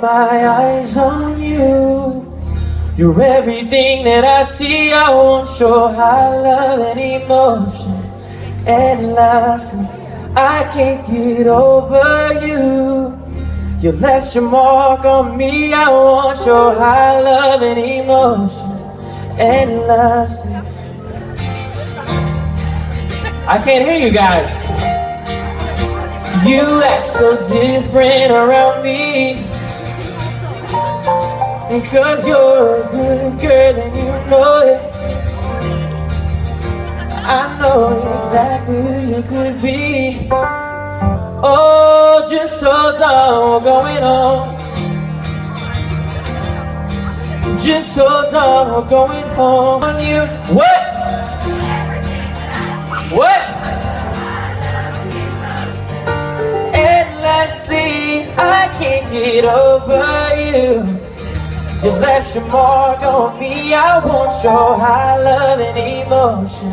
My eyes on you. You're everything that I see. I won't show how love and emotion. And lastly, I can't get over you. You left your mark on me. I won't show how love and emotion. And lastly, I can't hear you guys. You act so different around me. Because you're a good girl and you know it. I know exactly who you could be. Oh, just hold on, we're going home. Just hold on, we're going home on you. What? What? And lastly, I can't get over you. You left your mark on me. I won't show how love and emotion.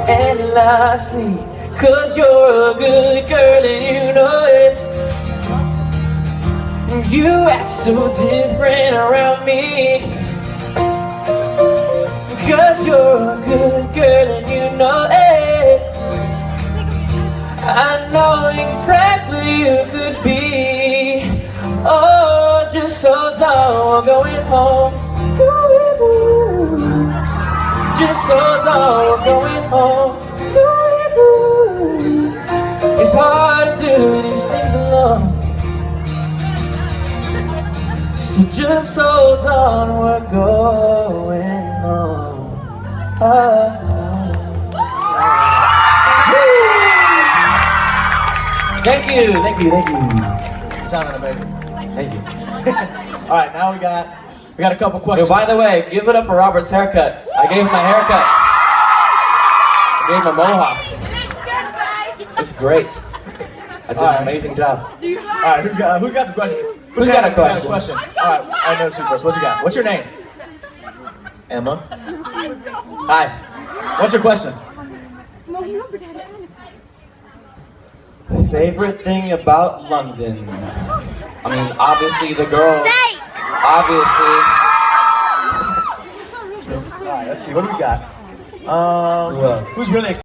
And lastly, 'cause you're a good girl and you know it. And you act so different around me. 'Cause you're a good girl and you know it. I know exactly who you could be. Oh, just hold on, we're going home. Going home. Just hold on, we're going home. Going home. It's hard to do these things alone. So just hold on, we're going home. Thank you, thank you, thank you. Sounded amazing. Thank you. All right, now we got a couple questions. Yo, by the way, give it up for Robert's haircut. I gave him my haircut. I gave him a mohawk. It's great. I did an amazing job. All right, who's got the question? Who's got a question? All right, I know you first. What you got? What's your name? Emma. Hi. What's your question? Favorite thing about London? I mean, obviously the girls. Obviously. All right, let's see. What do we got? Who else? Who's really excited?